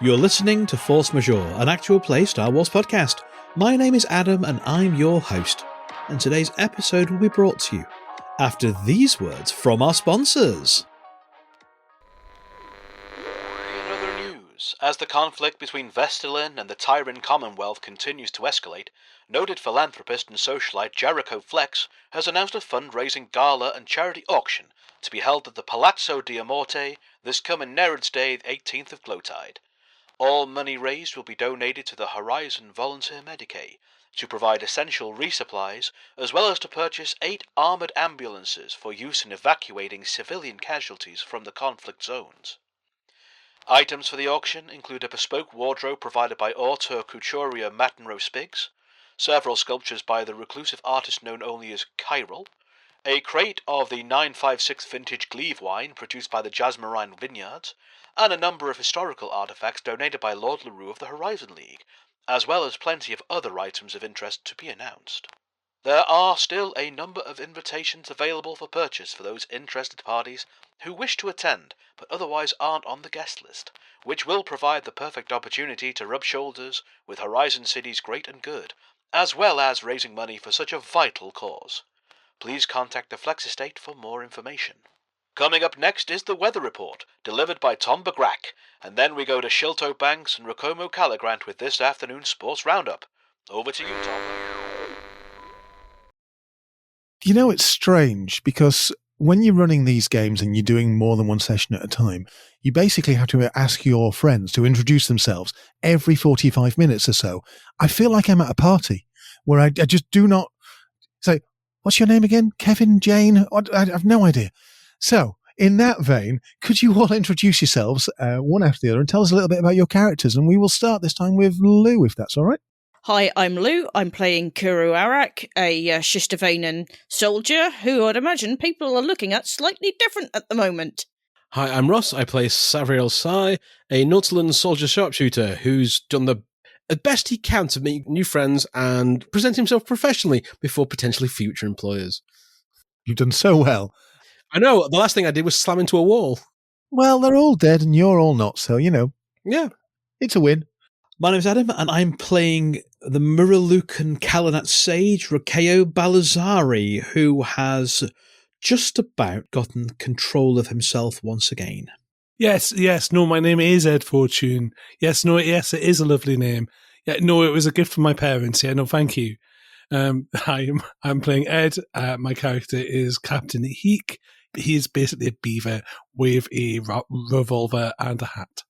You're listening to Force Majeure, an actual play Star Wars podcast. My name is Adam and I'm your host, and today's episode will be brought to you after these words from our sponsors. In other news, as the conflict between Vestalin and the Tyran Commonwealth continues to escalate, noted philanthropist and socialite Jericho Flex has announced a fundraising gala and charity auction to be held at the Palazzo Diamorte this coming Nered's Day, 18th of Glowtide. All money raised will be donated to the Horizon Volunteer Medicae to provide essential resupplies, as well as to purchase 8 armoured ambulances for use in evacuating civilian casualties from the conflict zones. Items for the auction include a bespoke wardrobe provided by auteur couturier Matenro Spiggs, several sculptures by the reclusive artist known only as Chiral, a crate of the 956 vintage Glebe wine produced by the Jasmarine Vineyards, and a number of historical artefacts donated by Lord LaRue of the Horizon League, as well as plenty of other items of interest to be announced. There are still a number of invitations available for purchase for those interested parties who wish to attend but otherwise aren't on the guest list, which will provide the perfect opportunity to rub shoulders with Horizon City's great and good, as well as raising money for such a vital cause. Please contact the Flex Estate for more information. Coming up next is the weather report, delivered by Tom Bagrack, and then we go to Shilto Banks and Rakomo Caligrant with this afternoon's sports roundup. Over to you, Tom. You know, it's strange because when you're running these games and you're doing more than one session at a time, you basically have to ask your friends to introduce themselves every 45 minutes or so. I feel like I'm at a party where I just do not say, what's your name again? Kevin, Jane? I have no idea. So, in that vein, could you all introduce yourselves one after the other and tell us a little bit about your characters? And we will start this time with Lou, if that's all right. Hi, I'm Lou. I'm playing Kuru Arak, a Shistavanan soldier who I'd imagine people are looking at slightly different at the moment. Hi, I'm Ross. I play Savriel Sai, a Nautilus soldier sharpshooter who's done the best he can to make new friends and present himself professionally before potentially future employers. You've done so well. I know, the last thing I did was slam into a wall. Well, they're all dead and you're all not, so, you know. Yeah. It's a win. My name's Adam, and I'm playing the Muralukan Calanat sage, Calanat Balizari, who has just about gotten control of himself once again. Yes, no, my name is Ed Fortune. Yes, it is a lovely name. Yeah, no, it was a gift from my parents. Yeah, no, thank you. I'm playing Ed. My character is Captain Heek. He's basically a beaver with a revolver and a hat.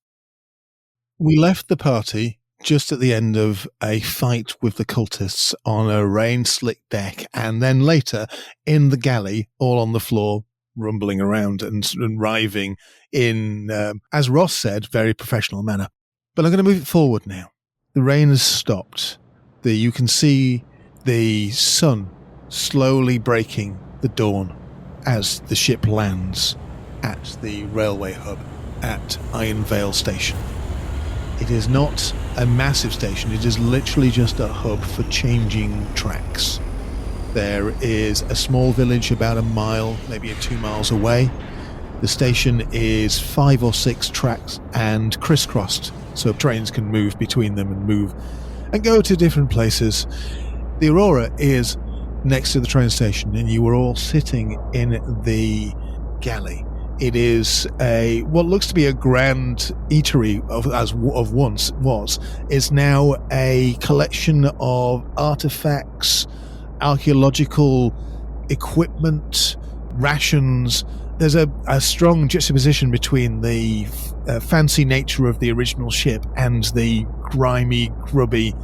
We left the party just at the end of a fight with the cultists on a rain-slick deck, and then later in the galley, all on the floor, rumbling around and writhing in, as Ross said, very professional manner. But I'm going to move it forward now. The rain has stopped. You can see the sun slowly breaking the dawn as the ship lands at the railway hub at Ironvale Station. It is not a massive station, it is literally just a hub for changing tracks. There is a small village about a mile, maybe 2 miles away. The station is 5 or 6 tracks and crisscrossed, so trains can move between them and go to different places. The Aurora is next to the train station, and you were all sitting in the galley. It is what looks to be a grand eatery of once was, is now a collection of artifacts, archaeological equipment, rations. There's a strong juxtaposition between the fancy nature of the original ship and the grimy, grubby,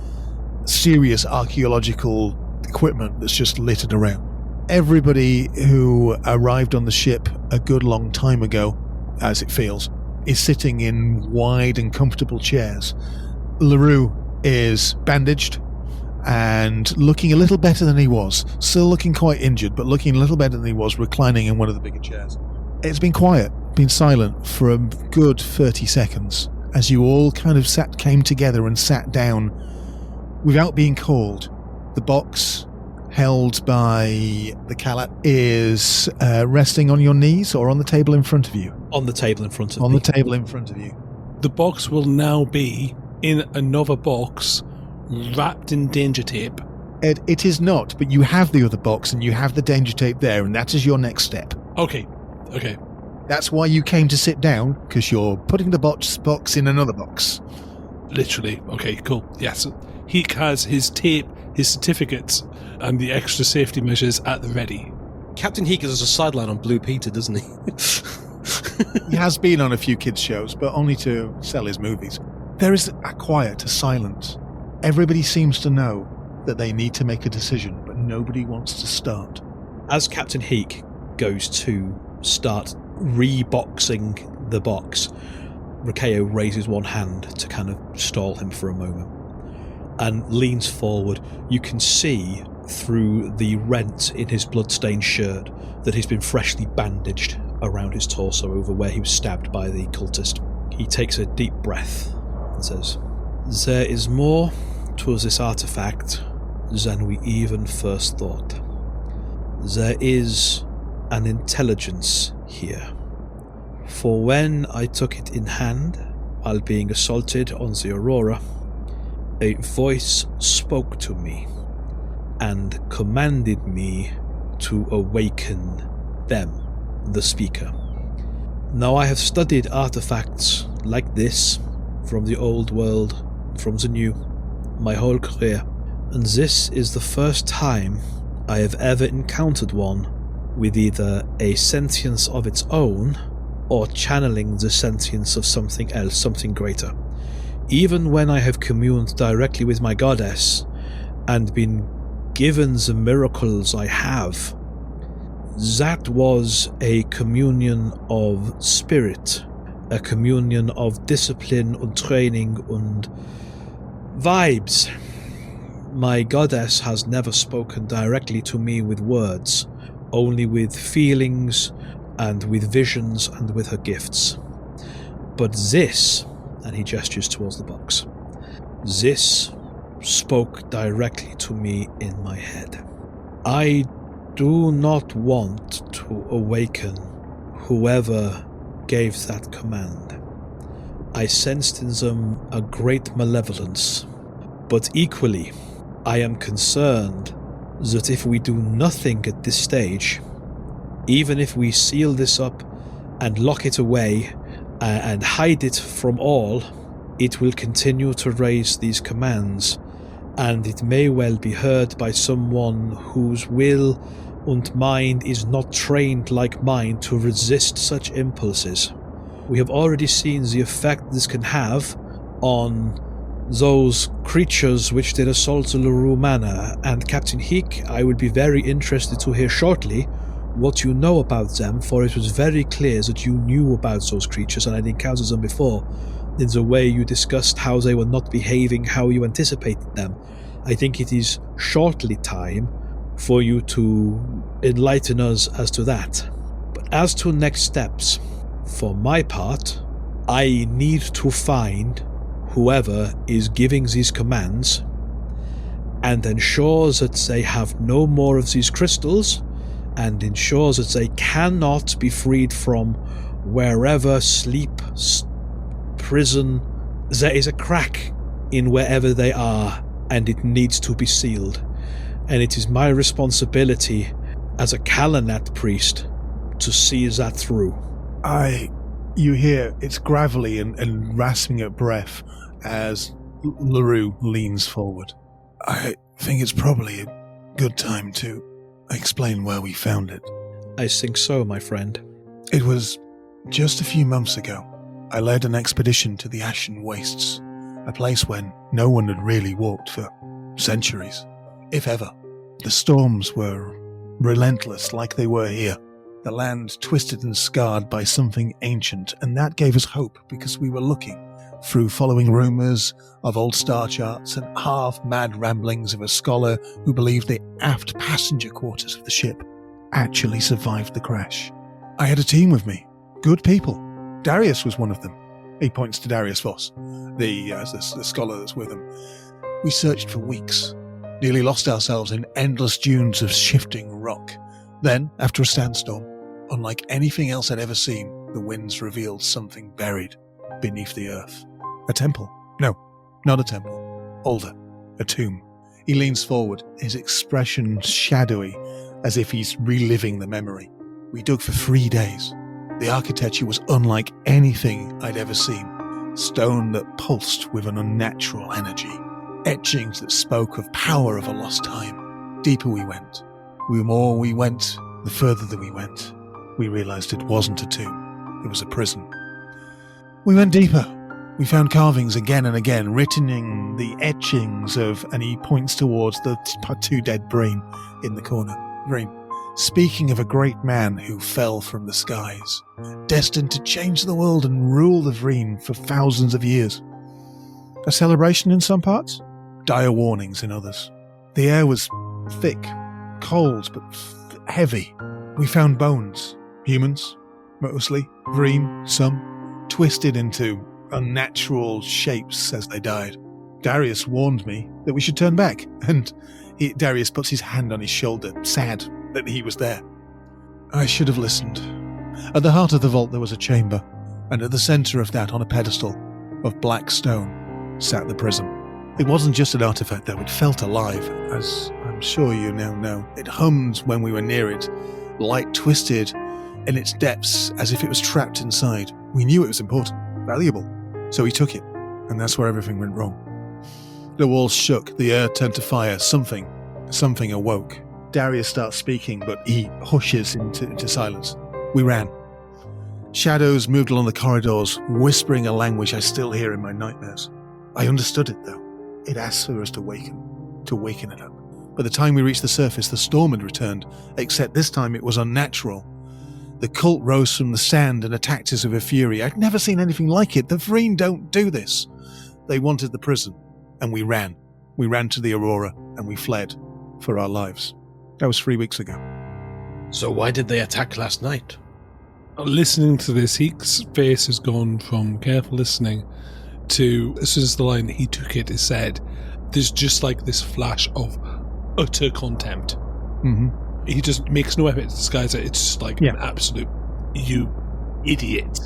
serious archaeological equipment that's just littered around. Everybody who arrived on the ship a good long time ago, as it feels, is sitting in wide and comfortable chairs. LaRue is bandaged and looking a little better than he was. Still looking quite injured, but looking a little better than he was, reclining in one of the bigger chairs. It's been quiet, been silent for a good 30 seconds as you all kind of came together and sat down without being called. The box held by the Calat is resting on your knees or on the table in front of you? On the table in front of me. On the table in front of you. the box will now be in another box, wrapped in danger tape. Ed, it is not, but you have the other box and you have the danger tape there, and that is your next step. Okay. That's why you came to sit down, because you're putting the box in another box. Literally. Okay, cool. Yes. Heek has his tape, his certificates, and the extra safety measures at the ready. Captain Heek is a sideline on Blue Peter, doesn't he? He has been on a few kids' shows, but only to sell his movies. There is a quiet, a silence. Everybody seems to know that they need to make a decision, but nobody wants to start. As Captain Heek goes to start reboxing the box, Rakeo raises one hand to kind of stall him for a moment and leans forward. You can see through the rent in his blood-stained shirt that he's been freshly bandaged around his torso over where he was stabbed by the cultist. He takes a deep breath and says, "There is more to this artifact than we even first thought. There is an intelligence here. For when I took it in hand, while being assaulted on the Aurora, a voice spoke to me and commanded me to awaken them, the speaker. Now I have studied artifacts like this from the old world, from the new, my whole career, and this is the first time I have ever encountered one with either a sentience of its own or channeling the sentience of something else, something greater. Even when I have communed directly with my goddess and been given the miracles I have, that was a communion of spirit, a communion of discipline and training and vibes. My goddess has never spoken directly to me with words, only with feelings and with visions and with her gifts. But this," and he gestures towards the box, "this spoke directly to me in my head. I do not want to awaken whoever gave that command. I sensed in them a great malevolence, but equally, I am concerned that if we do nothing at this stage, even if we seal this up and lock it away and hide it from all, it will continue to raise these commands, and it may well be heard by someone whose will and mind is not trained like mine to resist such impulses. We have already seen the effect this can have on those creatures which did assault the LaRue Manor, and Captain Heek, I will be very interested to hear shortly what you know about them, for it was very clear that you knew about those creatures and had encountered them before, in the way you discussed how they were not behaving, how you anticipated them. I think it is shortly time for you to enlighten us as to that. But as to next steps, for my part, I need to find whoever is giving these commands and ensure that they have no more of these crystals, and ensure that they cannot be freed from wherever sleep, prison. There is a crack in wherever they are, and it needs to be sealed. And it is my responsibility as a Calanat priest to see that through." You hear it's gravelly and rasping at breath as LaRue leans forward. I think it's probably a good time to explain where we found it. "I think so, my friend." It was just a few months ago. I led an expedition to the Ashen Wastes, a place when no one had really walked for centuries, if ever. The storms were relentless like they were here. The land twisted and scarred by something ancient, and that gave us hope because we were looking through following rumours of old star charts and half-mad ramblings of a scholar who believed the aft passenger quarters of the ship actually survived the crash. I had a team with me, good people. Darius was one of them. He points to Darius Voss, the scholar that's with him. We searched for weeks, nearly lost ourselves in endless dunes of shifting rock. Then, after a sandstorm, unlike anything else I'd ever seen, the winds revealed something buried. beneath the earth. A temple. No, not a temple. Older. A tomb. He leans forward, his expression shadowy, as if he's reliving the memory. We dug for 3 days. The architecture was unlike anything I'd ever seen. Stone that pulsed with an unnatural energy. Etchings that spoke of power of a lost time. Deeper we went. The more we went, the further that we went, we realised it wasn't a tomb. It was a prison. We went deeper. We found carvings again and again, written in the etchings of, and he points towards the 2 dead brain in the corner. Brain. Speaking of a great man who fell from the skies, destined to change the world and rule the Vreen for thousands of years. A celebration in some parts, dire warnings in others. The air was thick, cold, but heavy. We found bones. Humans, mostly. Vreen, some. Twisted into unnatural shapes as they died. Darius warned me that we should turn back, and Darius puts his hand on his shoulder, sad that he was there. I should have listened. At the heart of the vault there was a chamber, and at the centre of that, on a pedestal of black stone, sat the prism. It wasn't just an artifact though, it felt alive, as I'm sure you now know. It hummed when we were near it, light twisted in its depths as if it was trapped inside. We knew it was important, valuable, so we took it, and that's where everything went wrong. The walls shook, the earth turned to fire, something awoke. Darius starts speaking, but he hushes into silence. We ran. Shadows moved along the corridors, whispering a language I still hear in my nightmares. I understood it, though. It asked for us to waken it up. By the time we reached the surface, the storm had returned, except this time it was unnatural. The cult rose from the sand and attacked us with a fury. I'd never seen anything like it. The Vreen don't do this. They wanted the prison, and we ran. We ran to the Aurora, and we fled for our lives. That was 3 weeks ago. So why did they attack last night? Listening to this, Heek's face has gone from careful listening to, as soon as the line he took it is said, there's just like this flash of utter contempt. Mm-hmm. He just makes no effort to disguise it. It's just like an absolute, you idiot.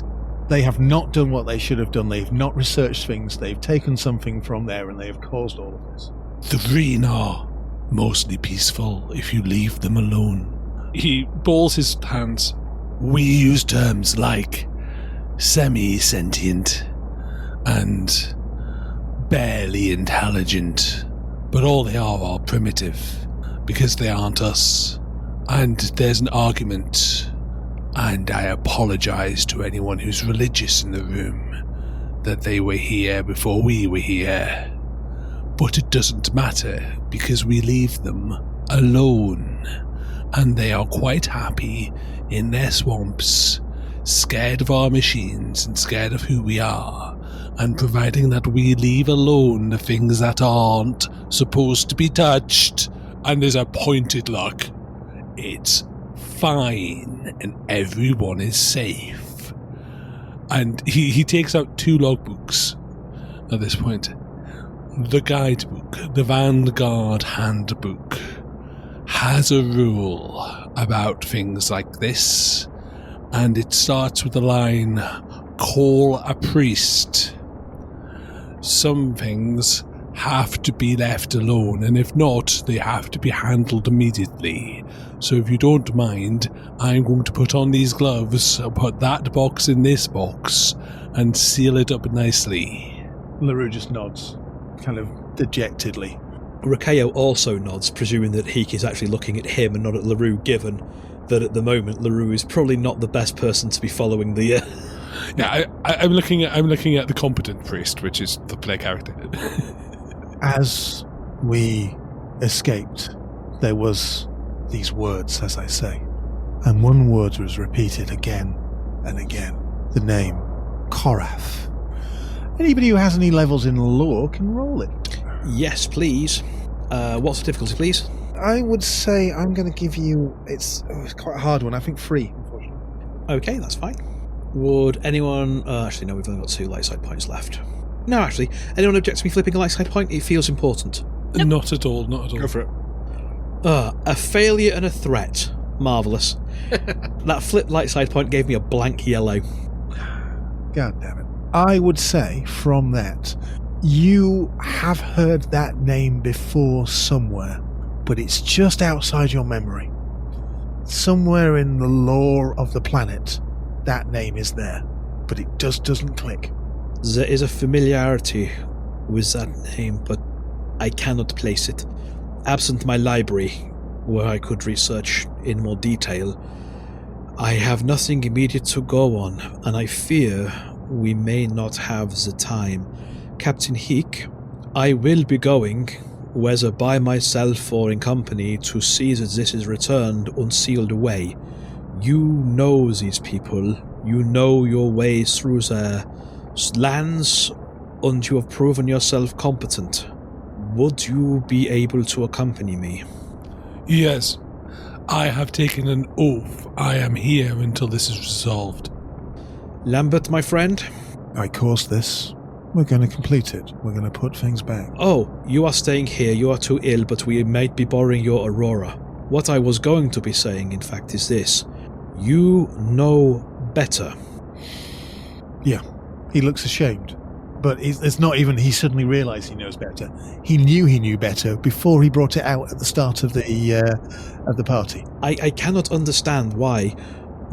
They have not done what they should have done. They've not researched things. They've taken something from there and they have caused all of this. The Vreen are mostly peaceful if you leave them alone. He balls his hands. We use terms like semi-sentient and barely intelligent, but all they are primitive because they aren't us. And there's an argument, and I apologize to anyone who's religious in the room, that they were here before we were here. But it doesn't matter, because we leave them alone, and they are quite happy in their swamps, scared of our machines and scared of who we are, and providing that we leave alone the things that aren't supposed to be touched, and there's a pointed look, it's fine, and everyone is safe. And he takes out 2 logbooks at this point. The guidebook, the Vanguard Handbook, has a rule about things like this, and it starts with the line, call a priest. Some things have to be left alone, and if not, they have to be handled immediately. So if you don't mind, I'm going to put on these gloves, put that box in this box, and seal it up nicely. LaRue just nods, kind of dejectedly. Rakeo also nods, presuming that Heek is actually looking at him and not at LaRue, given that at the moment LaRue is probably not the best person to be following the... Yeah, I'm looking at the competent priest, which is the play character. As we escaped, there was these words, as I say, and one word was repeated again and again. The name, Korath. Anybody who has any levels in lore can roll it. Yes, please. What's the difficulty, please? I would say I'm going to give you... It's quite a hard one. I think 3, unfortunately. Okay, that's fine. Would anyone... actually, no, we've only got 2 light side points left. No, actually. Anyone object to me flipping a light side point? It feels important. Nope. Not at all, not at all. Go for it. A failure and a threat. Marvellous. That flipped light side point gave me a blank yellow. God damn it. I would say from that, you have heard that name before somewhere, but it's just outside your memory. Somewhere in the lore of the planet, that name is there, but it just doesn't click. There is a familiarity with that name, but I cannot place it. Absent my library, where I could research in more detail, I have nothing immediate to go on, and I fear we may not have the time. Captain Heek, I will be going, whether by myself or in company, to see that this is returned unsealed away. You know these people, you know your way through their lands, and you have proven yourself competent. Would you be able to accompany me? Yes, I have taken an oath. I am here until this is resolved. Lambert, my friend? I caused this. We're going to complete it. We're going to put things back. Oh, you are staying here. You are too ill, but we might be borrowing your Aurora. What I was going to be saying, in fact, is this. You know better. Yeah, he looks ashamed. But it's not even he suddenly realised he knows better. He knew better before he brought it out at the start of the party. I cannot understand why,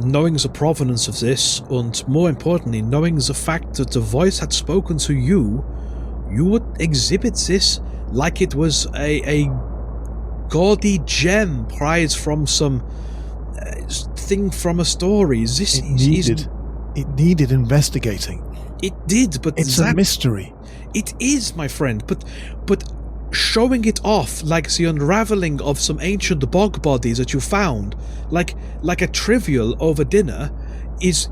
knowing the provenance of this, and more importantly, knowing the fact that the voice had spoken to you, you would exhibit this like it was a gaudy gem prized from some thing from a story. It needed investigating. It did, but it's a mystery. It is, my friend, but showing it off like the unraveling of some ancient bog bodies that you found, like a trivial over dinner, is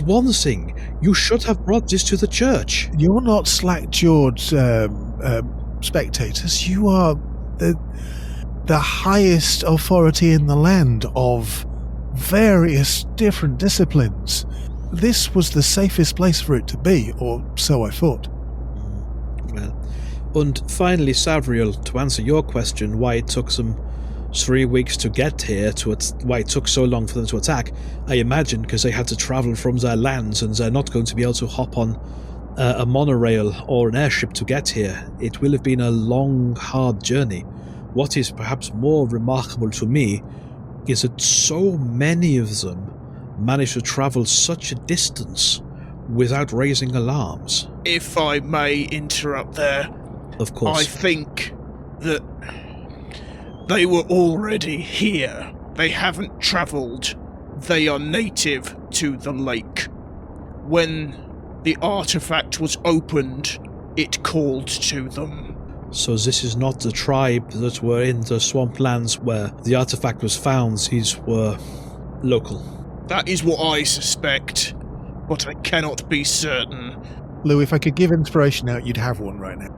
one thing. You should have brought this to the church. You're not slack-jawed spectators. You are the highest authority in the land of various different disciplines. This was the safest place for it to be, or so I thought. Well, and finally, Savriel, to answer your question, why it took them 3 weeks to get here, why it took so long for them to attack, I imagine because they had to travel from their lands and they're not going to be able to hop on a monorail or an airship to get here. It will have been a long, hard journey. What is perhaps more remarkable to me is that so many of them managed to travel such a distance without raising alarms. If I may interrupt there, Of course. I think that they were already here. They haven't travelled. They are native to the lake. When the artifact was opened, it called to them. So this is not the tribe that were in the swamplands where the artifact was found. These were local. That is what I suspect, but I cannot be certain. Lou, if I could give inspiration out, you'd have one right now.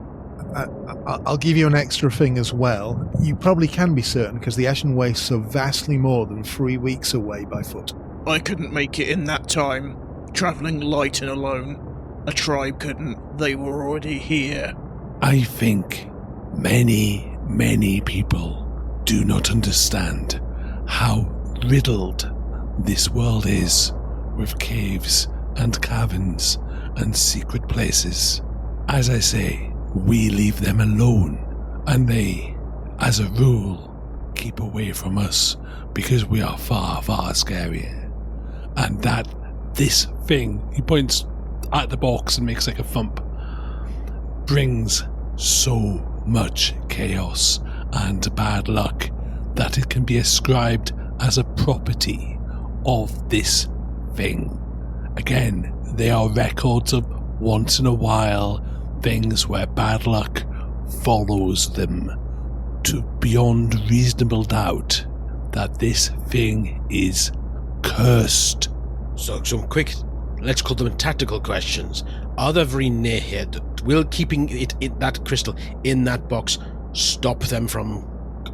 I'll give you an extra thing as well. You probably can be certain because the Ashen Wastes are vastly more than 3 weeks away by foot. I couldn't make it in that time, travelling light and alone. A tribe couldn't. They were already here. I think many people do not understand how riddled this world is with caves and caverns and secret places. As I say, we leave them alone, and they, as a rule, keep away from us because we are far, far scarier. And that this thing, he points at the box and makes like a thump, brings so much chaos and bad luck that it can be ascribed as a property of this thing. Again, they are records of once in a while things where bad luck follows them, to beyond reasonable doubt that this thing is cursed. So some quick, let's call them tactical questions. Are they very near here? Will keeping it in that crystal in that box stop them from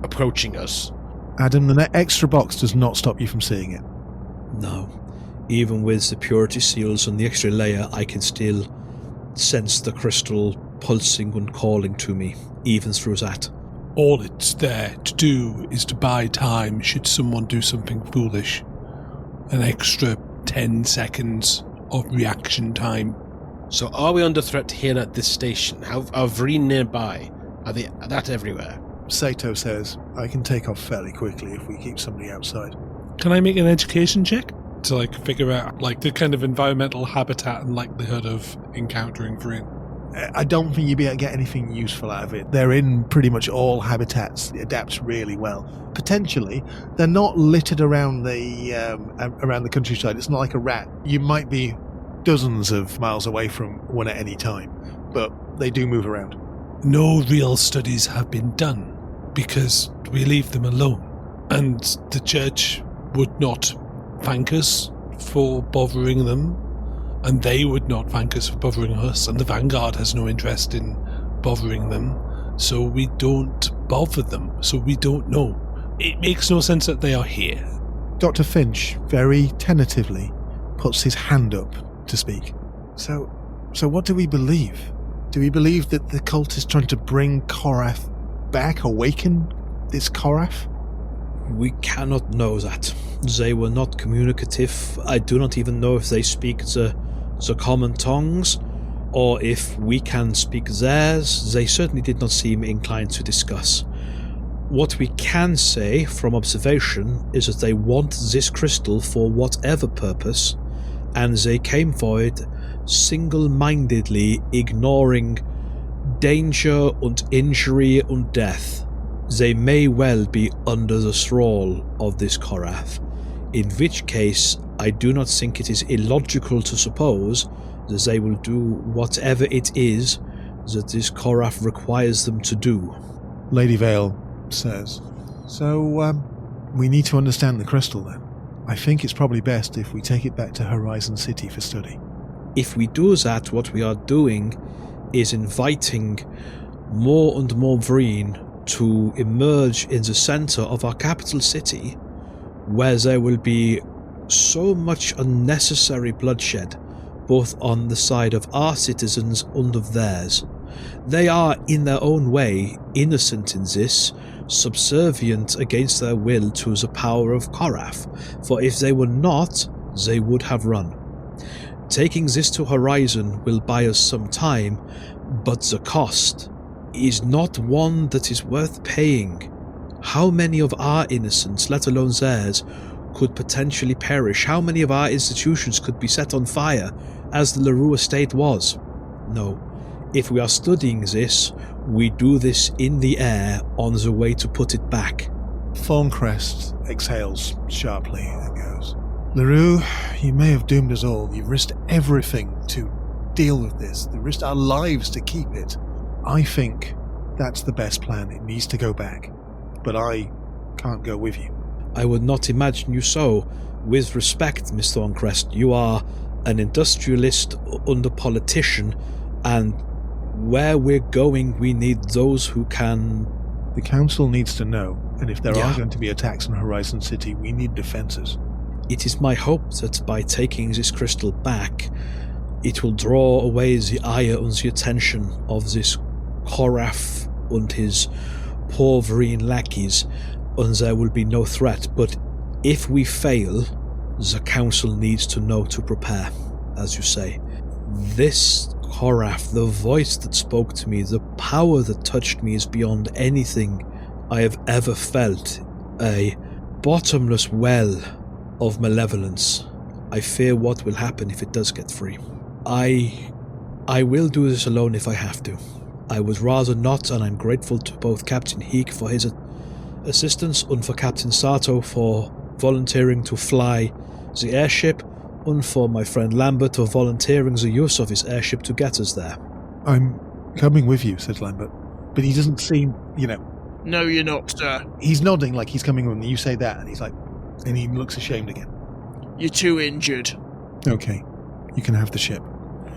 approaching us? Adam, the extra box does not stop you from seeing it. No. Even with the purity seals and the extra layer, I can still sense the crystal pulsing and calling to me, even through that. All it's there to do is to buy time should someone do something foolish. An extra 10 seconds of reaction time. So are we under threat here at this station? Are Vreen nearby? Are they that everywhere? Sato says, I can take off fairly quickly if we keep somebody outside. Can I make an education check to figure out the kind of environmental habitat and likelihood of encountering Vreen? I don't think you'll be able to get anything useful out of it. They're in pretty much all habitats. It adapts really well. Potentially, they're not littered around the countryside. It's not like a rat. You might be dozens of miles away from one at any time, but they do move around. No real studies have been done because we leave them alone, and the church would not thank us for bothering them, and they would not thank us for bothering us, and the Vanguard has no interest in bothering them, so we don't bother them, so we don't know. It makes no sense that they are here. Dr. Finch very tentatively puts his hand up to speak. So what do we believe? Do we believe that the cult is trying to bring Korath back, awaken this Korath? We cannot know that. They were not communicative. I do not even know if they speak the common tongues, or if we can speak theirs. They certainly did not seem inclined to discuss. What we can say from observation is that they want this crystal for whatever purpose, and they came for it single-mindedly, ignoring danger and injury and death. They may well be under the thrall of this Korath, in which case I do not think it is illogical to suppose that they will do whatever it is that this Korath requires them to do. Lady Vale says, So, we need to understand the crystal then. I think it's probably best if we take it back to Horizon City for study. If we do that, what we are doing is inviting more and more Vreen to emerge in the center of our capital city, where there will be so much unnecessary bloodshed, both on the side of our citizens and of theirs. They are, in their own way, innocent in this, subservient against their will to the power of Korath, for if they were not, they would have run. Taking this to Horizon will buy us some time, but the cost is not one that is worth paying. How many of our innocents, let alone theirs, could potentially perish? How many of our institutions could be set on fire, as the LaRue estate was? No. If we are studying this, we do this in the air on the way to put it back. Thorncrest exhales sharply and goes, LaRue, you may have doomed us all. You've risked everything to deal with this. You've risked our lives to keep it. I think that's the best plan. It needs to go back. But I can't go with you. I would not imagine you so. With respect, Miss Thorncrest, you are an industrialist and a politician, and where we're going, we need those who can... The Council needs to know, and if there are going to be attacks on Horizon City, we need defenses. It is my hope that by taking this crystal back, it will draw away the ire and the attention of this Korath and his poor Vreen lackeys, and there will be no threat. But if we fail, the Council needs to know to prepare, as you say. This Korath, the voice that spoke to me, the power that touched me is beyond anything I have ever felt. A bottomless well of malevolence. I fear what will happen if it does get free. I will do this alone if I have to. I would rather not, and I'm grateful to both Captain Heek for his assistance and for Captain Sato for volunteering to fly the airship, and for my friend Lambert for volunteering the use of his airship to get us there. I'm coming with you, says Lambert. But he doesn't seem, No, you're not, sir. He's nodding like he's coming with me. You say that, and he's like... And he looks ashamed again. You're too injured. Okay. You can have the ship.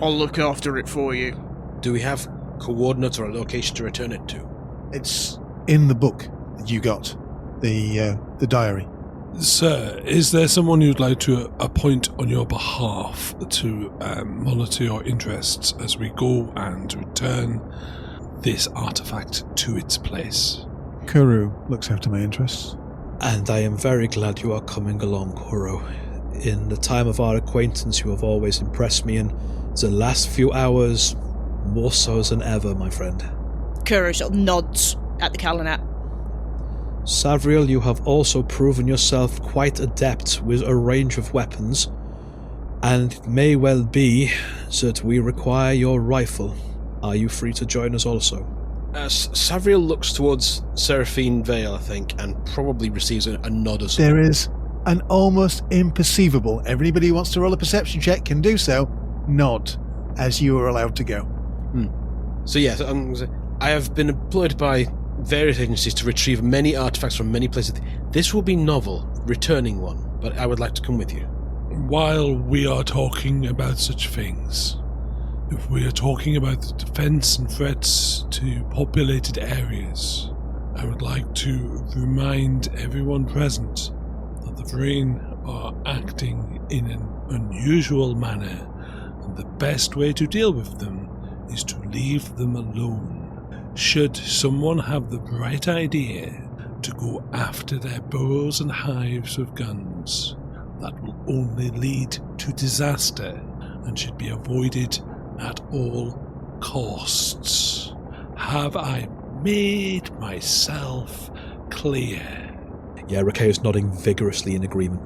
I'll look after it for you. Do we have coordinates or a location to return it to? It's in the book that you got. The diary. Sir, is there someone you'd like to appoint on your behalf to monitor your interests as we go and return this artifact to its place? Kuru looks after my interests. And I am very glad you are coming along, Kuro. In the time of our acquaintance, you have always impressed me, and the last few hours, more so than ever, my friend. Kuro sort of nods at the Calanat. Savriel, you have also proven yourself quite adept with a range of weapons, and it may well be that we require your rifle. Are you free to join us also? Savriel looks towards Seraphine Vale, I think, and probably receives a nod or something. There is an almost imperceivable, everybody who wants to roll a perception check can do so, nod as you are allowed to go. So yes, I have been employed by various agencies to retrieve many artifacts from many places. This will be novel, returning one, but I would like to come with you. While we are talking about such things, if we are talking about the defense and threats to populated areas, I would like to remind everyone present that the Vryn are acting in an unusual manner, and the best way to deal with them is to leave them alone. Should someone have the bright idea to go after their burrows and hives with guns, that will only lead to disaster and should be avoided at all costs. Have I made myself clear? Yeah, Rakeo's nodding vigorously in agreement.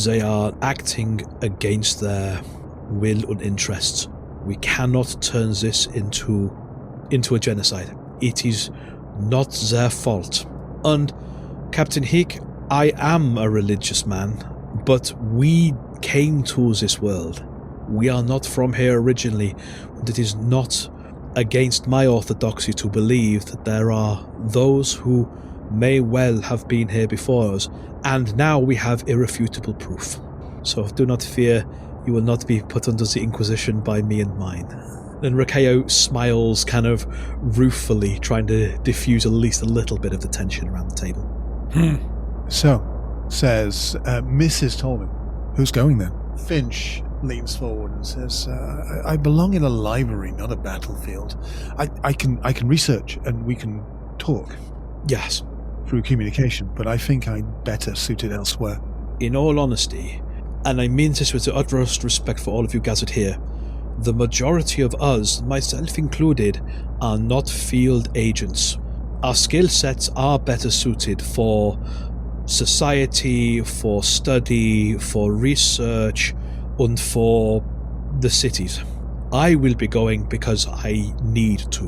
They are acting against their will and interests. We cannot turn this into a genocide. It is not their fault. And, Captain Hick, I am a religious man, but we came to this world. We are not from here originally, and it is not against my orthodoxy to believe that there are those who may well have been here before us, and now we have irrefutable proof. So do not fear, you will not be put under the Inquisition by me and mine. Then Rakeo smiles kind of ruefully, trying to diffuse at least a little bit of the tension around the table. So, says Mrs. Tolman, who's going then? Finch leans forward and says, I belong in a library, not a battlefield. I can research and we can talk. Yes. Through communication, but I think I'm better suited elsewhere. In all honesty, and I mean this with the utmost respect for all of you gathered here, the majority of us, myself included, are not field agents. Our skill sets are better suited for society, for study, for research, and for the cities. I will be going because I need to.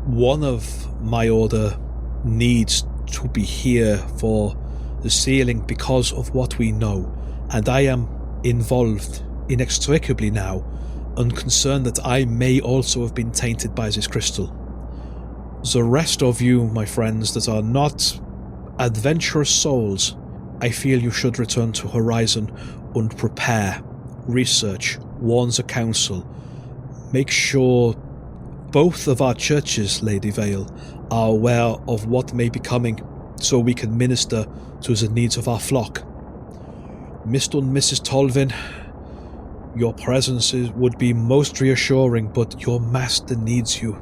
One of my order needs to be here for the sealing because of what we know, and I am involved inextricably now, and concerned that I may also have been tainted by this crystal. The rest of you, my friends, that are not adventurous souls, I feel you should return to Horizon and prepare, research, warn the council. Make sure both of our churches, Lady Vale, are aware of what may be coming, so we can minister to the needs of our flock. Mr. and Mrs. Tolvin, your presence would be most reassuring, but your master needs you.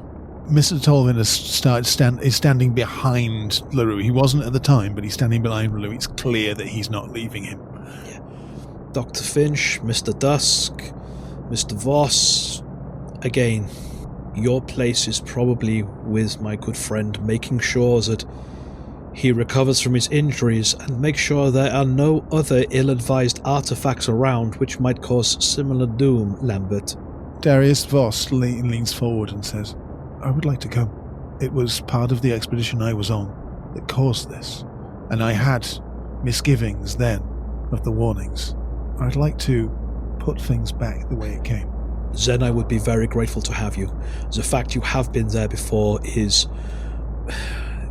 Mr. Tolvin is standing behind LaRue. He wasn't at the time, but he's standing behind LaRue. It's clear that he's not leaving him. Yeah. Dr. Finch, Mr. Dusk, Mr. Voss, again, your place is probably with my good friend, making sure that he recovers from his injuries and make sure there are no other ill-advised artifacts around which might cause similar doom, Lambert. Darius Voss leans forward and says, I would like to come. It was part of the expedition I was on that caused this, and I had misgivings then of the warnings. I'd like to put things back the way it came. Then I would be very grateful to have you. The fact you have been there before is...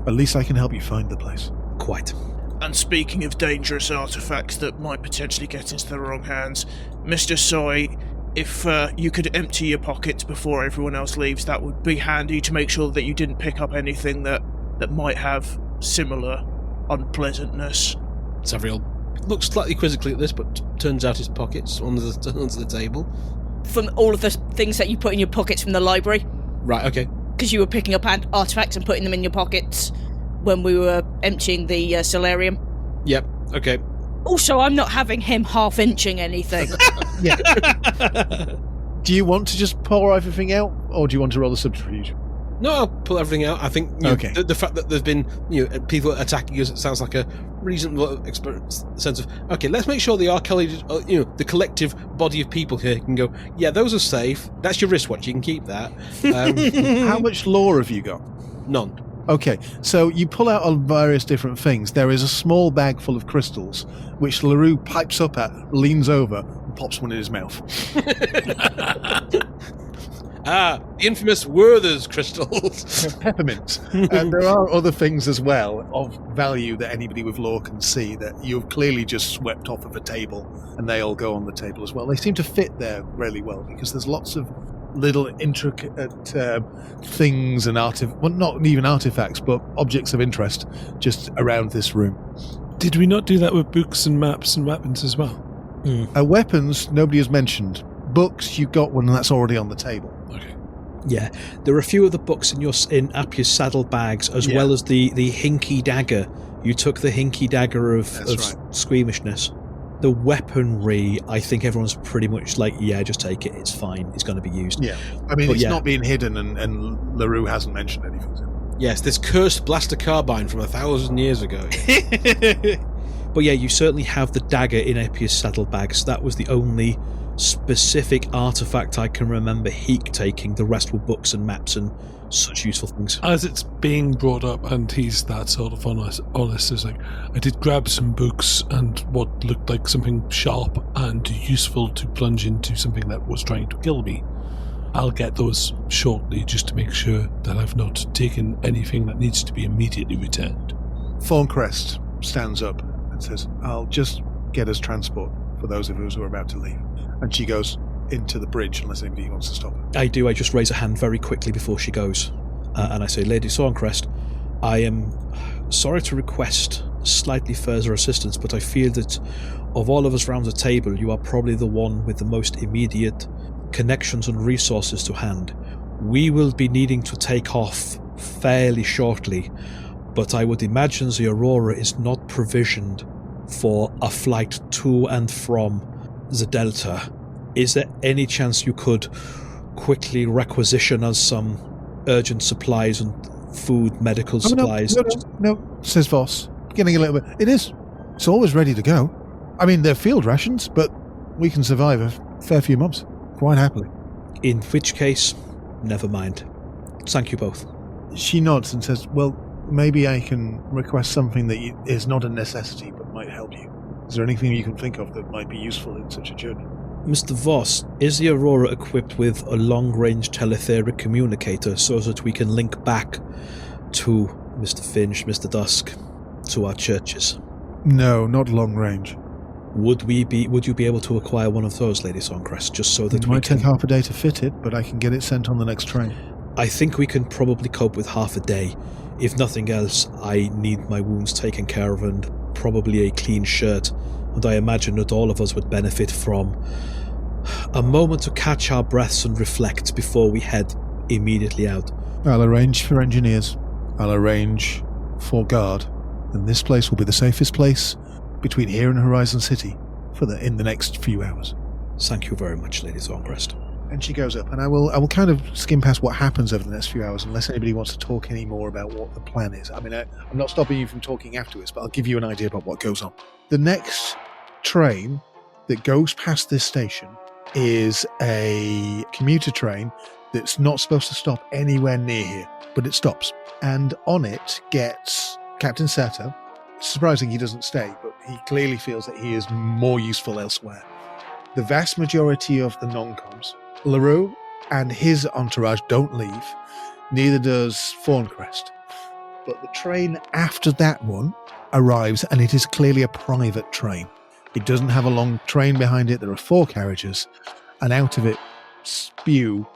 At least I can help you find the place. Quite. And speaking of dangerous artifacts that might potentially get into the wrong hands, Mr. Soy, if you could empty your pockets before everyone else leaves, that would be handy to make sure that you didn't pick up anything that might have similar unpleasantness. Savriel looks slightly quizzically at this, but turns out his pockets onto the table. From all of the things that you put in your pockets from the library. Right, okay. Because you were picking up artifacts and putting them in your pockets when we were emptying the solarium. Yep, okay. Also, I'm not having him half-inching anything. Yeah. Do you want to just pour everything out, or do you want to roll the subterfuge? No, I'll pull everything out. I think Okay. the fact that there's been people attacking us, it sounds like a reasonable sense of, okay, let's make sure the archaeology, the collective body of people here can go, yeah, those are safe. That's your wristwatch. You can keep that. How much lore have you got? None. Okay, so you pull out on various different things. There is a small bag full of crystals, which LaRue pipes up at, leans over, and pops one in his mouth. The infamous Werther's crystals. Peppermint. And there are other things as well of value that anybody with lore can see that you've clearly just swept off of a table, and they all go on the table as well. They seem to fit there really well because there's lots of little intricate things and not even artifacts, but objects of interest just around this room. Did we not do that with books and maps and weapons as well? Weapons, nobody has mentioned. Books, you got one, and that's already on the table. Okay. Yeah, there are a few of the books in Appia's saddlebags, as well as the hinky dagger. You took the hinky dagger of squeamishness. The weaponry, I think everyone's pretty much like, yeah, just take it. It's fine. It's going to be used. Yeah, I mean, it's not being hidden, and LaRue hasn't mentioned anything. Yes, this cursed blaster carbine from 1,000 years ago. But yeah, you certainly have the dagger in Appia's saddlebags. That was the only specific artifact I can remember Heek taking. The rest were books and maps and such useful things. As it's being brought up, and he's that sort of honest, is like, I did grab some books and what looked like something sharp and useful to plunge into something that was trying to kill me. I'll get those shortly just to make sure that I've not taken anything that needs to be immediately returned. Thorncrest stands up and says, I'll just get us transport for those of us who are about to leave. And she goes into the bridge unless anybody wants to stop her. I do. I just raise a hand very quickly before she goes. And I say, Lady Thorncrest, I am sorry to request slightly further assistance, but I feel that of all of us round the table, you are probably the one with the most immediate connections and resources to hand. We will be needing to take off fairly shortly, but I would imagine the Aurora is not provisioned for a flight to and from the Delta. Is there any chance you could quickly requisition us some urgent supplies and food, medical supplies? No, says Voss, getting a little bit. It is. It's always ready to go. I mean, they're field rations, but we can survive a fair few months, quite happily. In which case, never mind. Thank you both. She nods and says, well, maybe I can request something that is not a necessity but might help you. Is there anything you can think of that might be useful in such a journey? Mr. Voss, is the Aurora equipped with a long-range teletheric communicator so that we can link back to Mr. Finch, Mr. Dusk, to our churches? No, not long range. Would you be able to acquire one of those, Lady Thorncrest, just so that it might take half a day to fit it, but I can get it sent on the next train. I think we can probably cope with half a day. If nothing else, I need my wounds taken care of and probably a clean shirt, and I imagine that all of us would benefit from a moment to catch our breaths and reflect before we head immediately out. I'll arrange for engineers. I'll arrange for guard, and this place will be the safest place between here and Horizon City in the next few hours. Thank you very much, Lady Thorncrest. And she goes up, and I will kind of skim past what happens over the next few hours unless anybody wants to talk any more about what the plan is. I mean, I'm not stopping you from talking afterwards, but I'll give you an idea about what goes on. The next train that goes past this station is a commuter train that's not supposed to stop anywhere near here, but it stops. And on it gets Captain Sato. Surprising he doesn't stay, but he clearly feels that he is more useful elsewhere. The vast majority of the non-coms, LaRue and his entourage don't leave, neither does Thorncrest. But the train after that one arrives, and it is clearly a private train. It doesn't have a long train behind it. There are 4 carriages, and out of it spew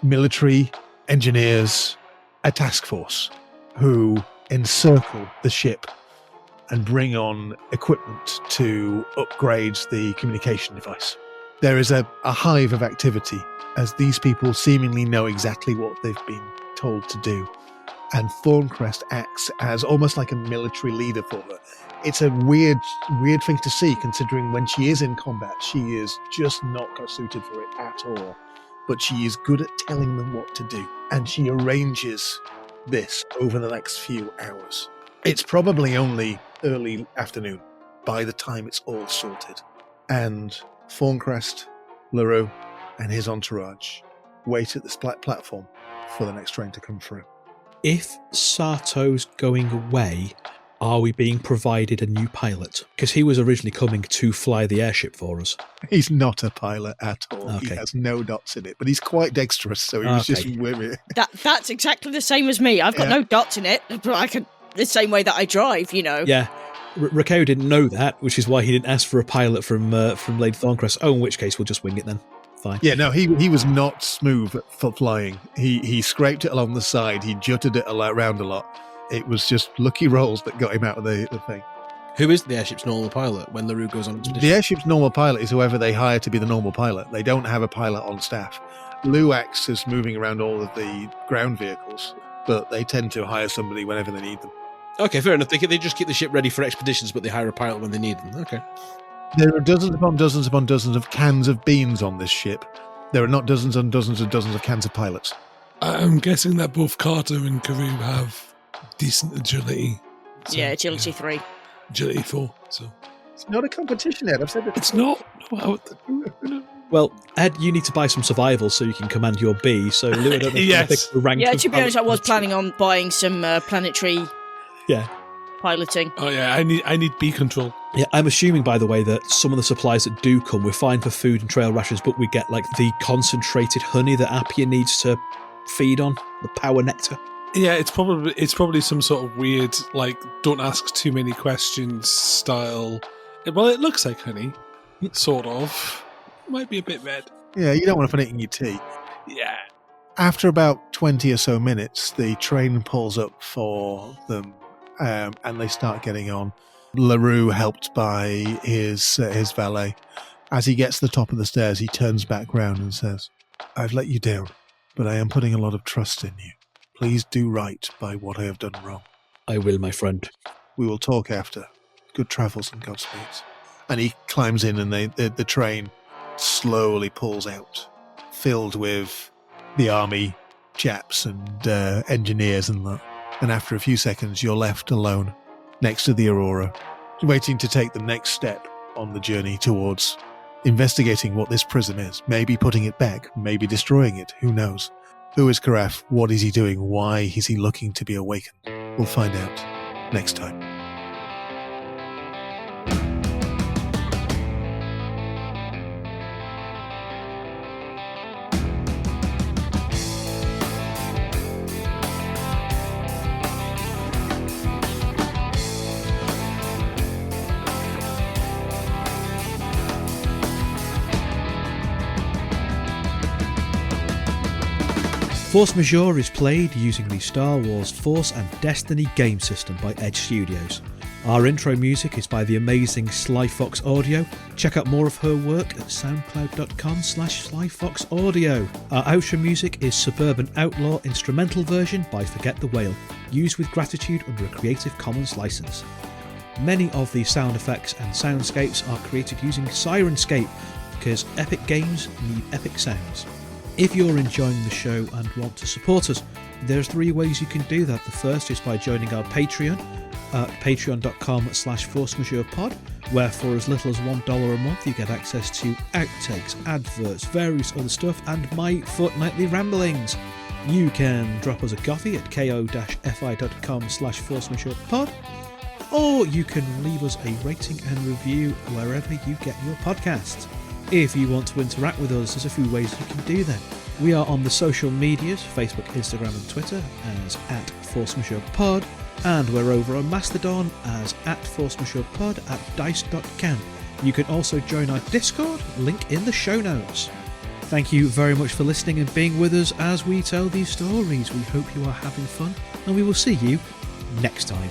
military engineers, a task force, who encircle the ship and bring on equipment to upgrade the communication device. There is a hive of activity as these people seemingly know exactly what they've been told to do. And Thorncrest acts as almost like a military leader for her. it's a weird thing to see, considering when she is in combat, she is just not suited for it at all. But she is good at telling them what to do, and she arranges this over the next few hours. It's probably only early afternoon by the time it's all sorted. And Thorncrest, LaRue, and his entourage wait at this platform for the next train to come through. If Sato's going away, are we being provided a new pilot? Because he was originally coming to fly the airship for us. He's not a pilot at all. Okay. He has no dots in it, but he's quite dexterous, so he was just with it. That's exactly the same as me. I've got no dots in it, but I can the same way that I drive, you know. Yeah. Rakeo didn't know that, which is why he didn't ask for a pilot from Lady Thorncrest. Oh, in which case we'll just wing it then. Fine. Yeah, no, he was not smooth for flying. He scraped it along the side. He jutted it around a lot. It was just lucky rolls that got him out of the thing. Who is the airship's normal pilot when LaRue goes on expedition? The airship's normal pilot is whoever they hire to be the normal pilot. They don't have a pilot on staff. Lou acts as moving around all of the ground vehicles, but they tend to hire somebody whenever they need them. Okay, fair enough. They just keep the ship ready for expeditions, but they hire a pilot when they need them. Okay. There are dozens upon dozens upon dozens of cans of beans on this ship. There are not dozens and dozens and dozens of cans of pilots. I'm guessing that both Carter and Carew have decent agility. So, Yeah, agility 3. Agility 4. So It's not a competition, Ed. I've said it. it's not. No, Well, Ed, you need to buy some survival so you can command your bee. So, Lou, I don't know if Yes. you pick the rank Yeah, of to be honest, I was pilot. planning on buying some planetary Yeah. piloting. Oh yeah, I need bee control. Yeah, I'm assuming, by the way, that some of the supplies that do come, we're fine for food and trail rations, but we get like the concentrated honey that Appia needs to feed on, the power nectar. Yeah, it's probably some sort of weird, like, don't ask too many questions style. Well, it looks like honey, sort of. Might be a bit red. Yeah, you don't want to put it in your tea. Yeah. After about 20 or so minutes, the train pulls up for them, and they start getting on. LaRue, helped by his valet. As he gets to the top of the stairs, he turns back round and says, "I've let you down, but I am putting a lot of trust in you. Please do right by what I have done wrong. I will, my friend. We will talk after. Good travels and Godspeeds." And he climbs in, and the train slowly pulls out, filled with the army chaps and engineers and that. And after a few seconds, you're left alone next to the Aurora, waiting to take the next step on the journey towards investigating what this prism is, maybe putting it back, maybe destroying it, who knows. Who is Karaf? What is he doing? Why is he looking to be awakened? We'll find out next time. Force Majeure is played using the Star Wars Force and Destiny game system by Edge Studios. Our intro music is by the amazing Sly Fox Audio. Check out more of her work at soundcloud.com/SlyFoxAudio. Our outro music is Suburban Outlaw instrumental version by Forget the Whale, used with gratitude under a Creative Commons license. Many of the sound effects and soundscapes are created using Sirenscape, because epic games need epic sounds. If you're enjoying the show and want to support us, there's 3 ways you can do that. The first is by joining our Patreon at patreon.com/ForceMajeurePod, where for as little as $1 a month you get access to outtakes, adverts, various other stuff, and my fortnightly ramblings. You can drop us a coffee at ko-fi.com/ForceMajeurePod, or you can leave us a rating and review wherever you get your podcasts. If you want to interact with us, there's a few ways you can do that. We are on the social medias, Facebook, Instagram and Twitter as @ForceMajeurePod, and we're over on Mastodon as @ForceMajeurePod at dice.camp. You can also join our Discord, link in the show notes. Thank you very much for listening and being with us as we tell these stories. We hope you are having fun, and we will see you next time.